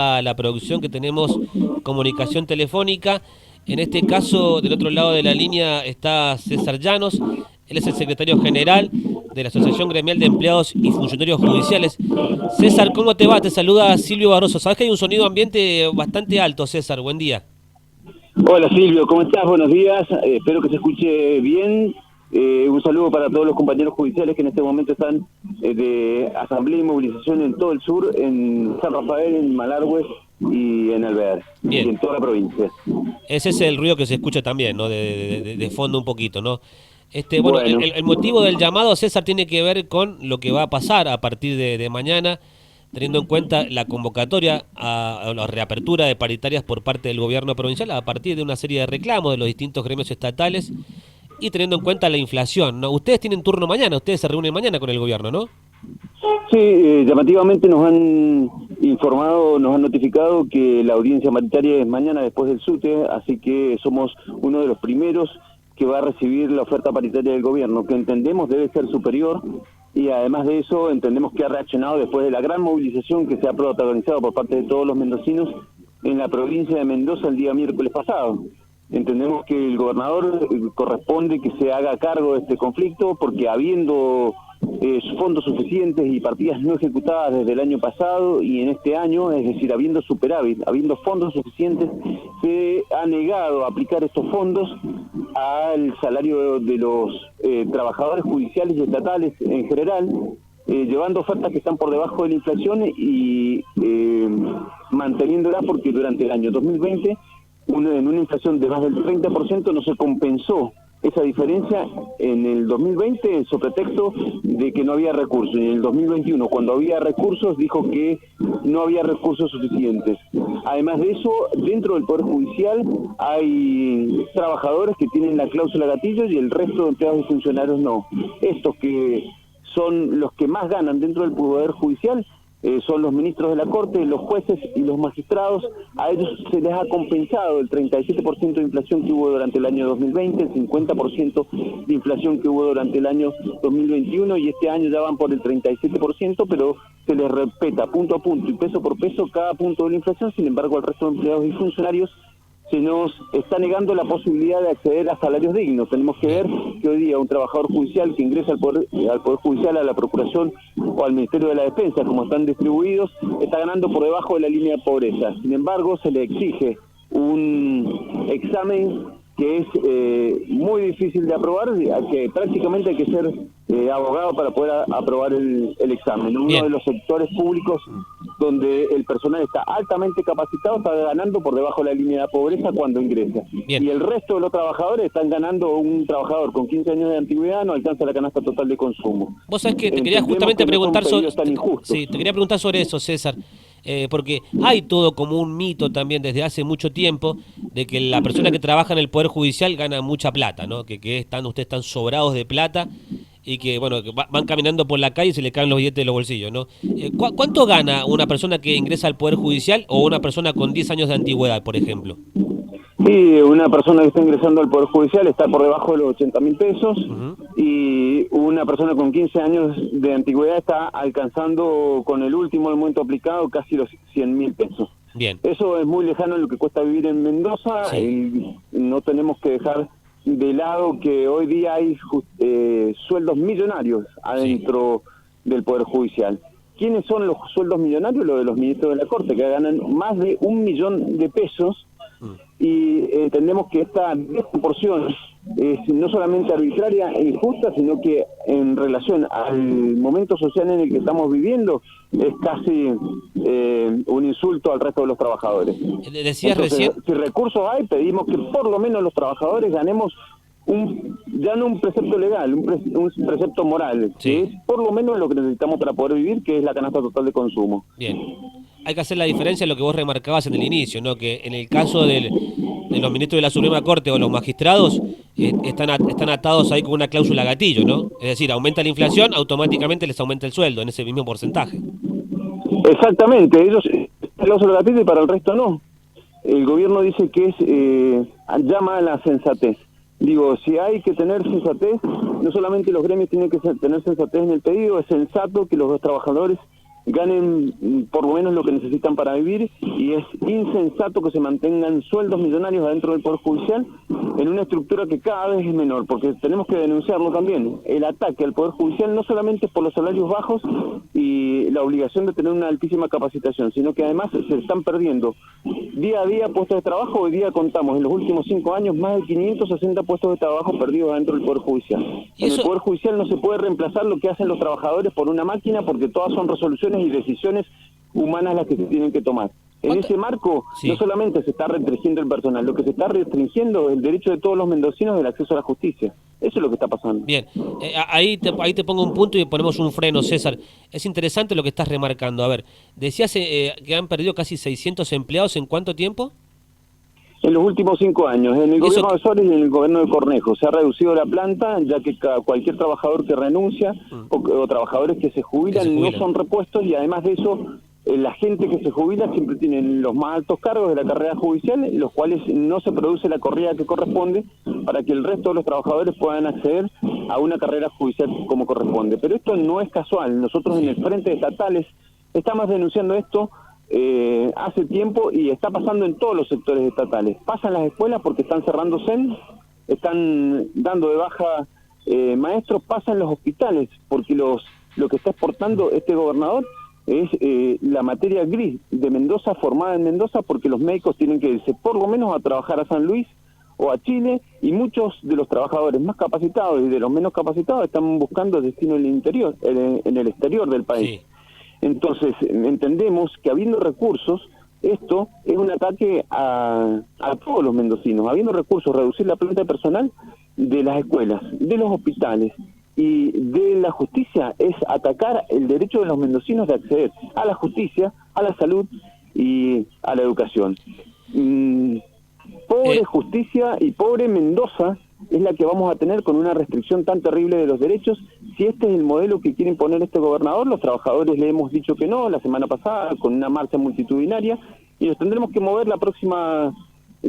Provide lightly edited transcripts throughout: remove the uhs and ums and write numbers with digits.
a la producción que tenemos comunicación telefónica. En este caso, del otro lado de la línea está César Llanos. Él es el secretario general de la Asociación Gremial de Empleados y Funcionarios Judiciales. César, ¿cómo te va? Te saluda Silvio Barroso. Sabes que hay un sonido ambiente bastante alto, César. Buen día. Hola Silvio, ¿cómo estás? Buenos días, espero que se escuche bien. Un saludo para todos los compañeros judiciales que en este momento están de asamblea y movilización en todo el sur, en San Rafael, en Malargüe y en Alvear, y Bien. en toda la provincia. Ese es el ruido que se escucha también, ¿no? De fondo un poquito, ¿no? Bueno, Bueno, el motivo del llamado, César, tiene que ver con lo que va a pasar a partir de mañana, teniendo en cuenta la convocatoria a la reapertura de paritarias por parte del gobierno provincial a partir de una serie de reclamos de los distintos gremios estatales y teniendo en cuenta la inflación, ¿no? Ustedes tienen turno mañana, ustedes se reúnen mañana con el gobierno, ¿no? sí, llamativamente nos han informado, nos han notificado que la audiencia paritaria es mañana después del SUTE, así que somos uno de los primeros que va a recibir la oferta paritaria del gobierno, que entendemos debe ser superior, y además de eso entendemos que ha reaccionado después de la gran movilización que se ha protagonizado por parte de todos los mendocinos en la provincia de Mendoza el día miércoles pasado. Entendemos que el gobernador corresponde que se haga cargo de este conflicto porque habiendo fondos suficientes y partidas no ejecutadas desde el año pasado y en este año, es decir, habiendo superávit, habiendo fondos suficientes, se ha negado a aplicar estos fondos al salario de los trabajadores judiciales y estatales en general, llevando ofertas que están por debajo de la inflación y manteniéndolas porque durante el año 2020 en una inflación de más del 30% no se compensó esa diferencia en el 2020 sobre pretexto de que no había recursos, y en el 2021 cuando había recursos dijo que no había recursos suficientes. Además de eso, dentro del Poder Judicial hay trabajadores que tienen la cláusula gatillo y el resto de empleados y funcionarios no. Estos que son los que más ganan dentro del Poder Judicial son los ministros de la Corte, los jueces y los magistrados. A ellos se les ha compensado el 37% de inflación que hubo durante el año 2020, el 50% de inflación que hubo durante el año 2021 y este año ya van por el 37%, pero se les respeta punto a punto y peso por peso cada punto de la inflación. Sin embargo, al resto de empleados y funcionarios se nos está negando la posibilidad de acceder a salarios dignos. Tenemos que ver que hoy día un trabajador judicial que ingresa al poder Judicial, a la Procuración o al Ministerio de la Defensa, como están distribuidos, está ganando por debajo de la línea de pobreza. Sin embargo, se le exige un examen que es muy difícil de aprobar, que prácticamente hay que ser abogado para poder aprobar el examen. Uno Bien. de los sectores públicos donde el personal está altamente capacitado está ganando por debajo de la línea de pobreza cuando ingresa. Bien. Y el resto de los trabajadores están ganando, un trabajador con 15 años de antigüedad no alcanza la canasta total de consumo. Vos sabés que te quería Entendemos justamente que no son preguntar sobre, pedidos tan injustos. sí, te quería preguntar sobre eso, César, porque hay todo como un mito también desde hace mucho tiempo de que la persona que trabaja en el Poder Judicial gana mucha plata, ¿no? Que ustedes están sobrados de plata y que, bueno, que van caminando por la calle y se le caen los billetes de los bolsillos, ¿no? ¿Cuánto gana una persona que ingresa al Poder Judicial o una persona con 10 años de antigüedad, por ejemplo? Sí, una persona que está ingresando al Poder Judicial está por debajo de los 80.000 pesos y una persona con 15 años de antigüedad está alcanzando con el último momento aplicado casi los 100.000 pesos. Bien. Eso es muy lejano a lo que cuesta vivir en Mendoza. Sí. No tenemos que dejar de lado que hoy día hay sueldos millonarios adentro del Poder Judicial. ¿Quiénes son los sueldos millonarios? Los de los ministros de la Corte, que ganan más de 1 millón de pesos. Y entendemos que esta desproporción es no solamente arbitraria e injusta, sino que en relación al momento social en el que estamos viviendo es casi un insulto al resto de los trabajadores. Decías Entonces, recién... si recursos hay, pedimos que por lo menos los trabajadores ganemos ya no un precepto legal, un precepto moral, Sí. que es por lo menos lo que necesitamos para poder vivir, que es la canasta total de consumo. Bien. Hay que hacer la diferencia en lo que vos remarcabas en el inicio, ¿no? Que en el caso de los ministros de la Suprema Corte o los magistrados están atados ahí con una cláusula gatillo, ¿no? Es decir, aumenta la inflación, automáticamente les aumenta el sueldo en ese mismo porcentaje. Exactamente, ellos cláusula gatillo y para el resto no. El gobierno dice que es llama a la sensatez. Digo, si hay que tener sensatez, no solamente los gremios tienen que tener sensatez en el pedido, es sensato que los trabajadores ganen por lo menos lo que necesitan para vivir, y es insensato que se mantengan sueldos millonarios adentro del Poder Judicial en una estructura que cada vez es menor, porque tenemos que denunciarlo también. El ataque al Poder Judicial no solamente es por los salarios bajos y la obligación de tener una altísima capacitación, sino que además se están perdiendo día a día puestos de trabajo. Hoy día contamos en los últimos 5 años más de 560 puestos de trabajo perdidos dentro del Poder Judicial. En el Poder Judicial no se puede reemplazar lo que hacen los trabajadores por una máquina, porque todas son resoluciones y decisiones humanas las que se tienen que tomar. En ese marco, no solamente se está restringiendo el personal, lo que se está restringiendo es el derecho de todos los mendocinos del acceso a la justicia. Eso es lo que está pasando. Bien, ahí te pongo un punto y ponemos un freno, César. Es interesante lo que estás remarcando. A ver, decías que han perdido casi 600 empleados, ¿en cuánto tiempo? En los últimos 5 años, en el gobierno de Soles y en el gobierno de Cornejo, se ha reducido la planta, ya que cualquier trabajador que renuncia o trabajadores que se jubilan no son repuestos, y además de eso, la gente que se jubila siempre tiene los más altos cargos de la carrera judicial, los cuales no se produce la corrida que corresponde para que el resto de los trabajadores puedan acceder a una carrera judicial como corresponde. Pero esto no es casual. Nosotros en el Frente Estatales estamos denunciando esto hace tiempo, y está pasando en todos los sectores estatales. Pasan las escuelas porque están cerrando CEN, están dando de baja maestros, pasan los hospitales porque lo que está exportando este gobernador es la materia gris de Mendoza, formada en Mendoza, porque los médicos tienen que irse por lo menos a trabajar a San Luis o a Chile, y muchos de los trabajadores más capacitados y de los menos capacitados están buscando destino en el interior, en el exterior del país. Sí. Entonces, entendemos que habiendo recursos, esto es un ataque a todos los mendocinos. Habiendo recursos, reducir la planta de personal de las escuelas, de los hospitales y de la justicia es atacar el derecho de los mendocinos de acceder a la justicia, a la salud y a la educación. Pobre justicia y pobre Mendoza es la que vamos a tener con una restricción tan terrible de los derechos. Si este es el modelo que quiere imponer este gobernador, los trabajadores le hemos dicho que no la semana pasada con una marcha multitudinaria, y nos tendremos que mover la próxima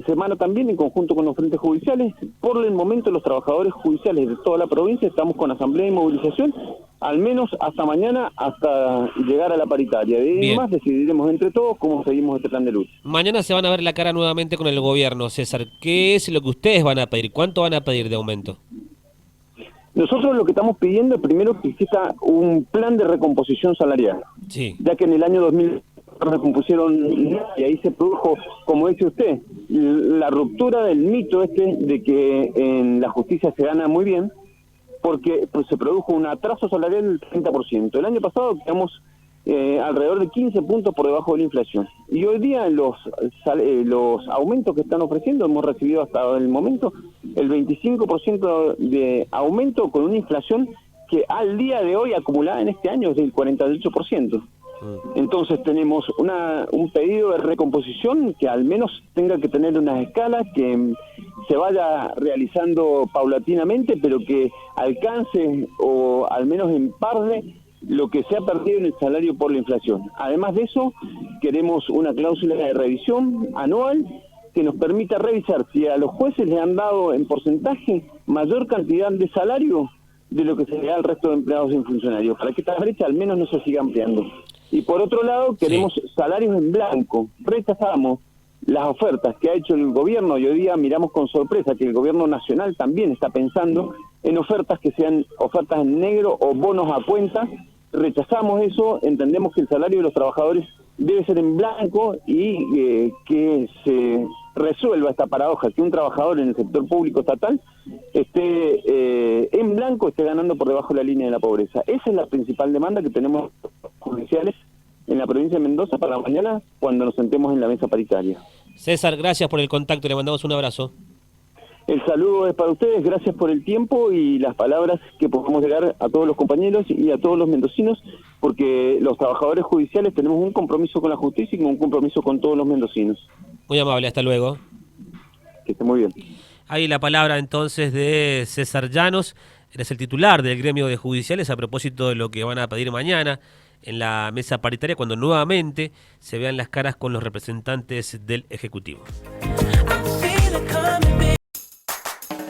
semana también en conjunto con los frentes judiciales. Por el momento los trabajadores judiciales de toda la provincia estamos con asamblea y movilización, al menos hasta mañana, hasta llegar a la paritaria. De ahí más decidiremos entre todos cómo seguimos este plan de lucha. Mañana se van a ver la cara nuevamente con el gobierno, César. ¿Qué es lo que ustedes van a pedir? ¿Cuánto van a pedir de aumento? Nosotros lo que estamos pidiendo es primero que exista un plan de recomposición salarial, ya que en el año 2000 recompusieron y ahí se produjo, como dice usted, la ruptura del mito de que en la justicia se gana muy bien, porque pues, se produjo un atraso salarial del 30%. El año pasado quedamos alrededor de 15 puntos por debajo de la inflación. Y hoy día los aumentos que están ofreciendo, hemos recibido hasta el momento el 25% de aumento, con una inflación que al día de hoy acumulada en este año es del 48%. Entonces tenemos un pedido de recomposición que al menos tenga que tener unas escalas, que se vaya realizando paulatinamente, pero que alcance o al menos emparde lo que se ha perdido en el salario por la inflación. Además de eso, queremos una cláusula de revisión anual que nos permita revisar si a los jueces les han dado en porcentaje mayor cantidad de salario de lo que se le da al resto de empleados y funcionarios, para que esta brecha al menos no se siga ampliando. Y por otro lado, queremos salarios en blanco. Rechazamos las ofertas que ha hecho el gobierno, y hoy día miramos con sorpresa que el gobierno nacional también está pensando en ofertas que sean ofertas en negro o bonos a cuenta. Rechazamos eso, entendemos que el salario de los trabajadores debe ser en blanco, y que se resuelva esta paradoja, que un trabajador en el sector público estatal esté en blanco, esté ganando por debajo de la línea de la pobreza. Esa es la principal demanda que tenemos judiciales en la provincia de Mendoza para mañana, cuando nos sentemos en la mesa paritaria. César, gracias por el contacto, le mandamos un abrazo. El saludo es para ustedes, gracias por el tiempo y las palabras que podemos llegar a todos los compañeros y a todos los mendocinos, porque los trabajadores judiciales tenemos un compromiso con la justicia y un compromiso con todos los mendocinos. Muy amable, hasta luego. Que esté muy bien. Ahí la palabra entonces de César Llanos, eres el titular del gremio de judiciales, a propósito de lo que van a pedir mañana en la mesa paritaria, cuando nuevamente se vean las caras con los representantes del Ejecutivo.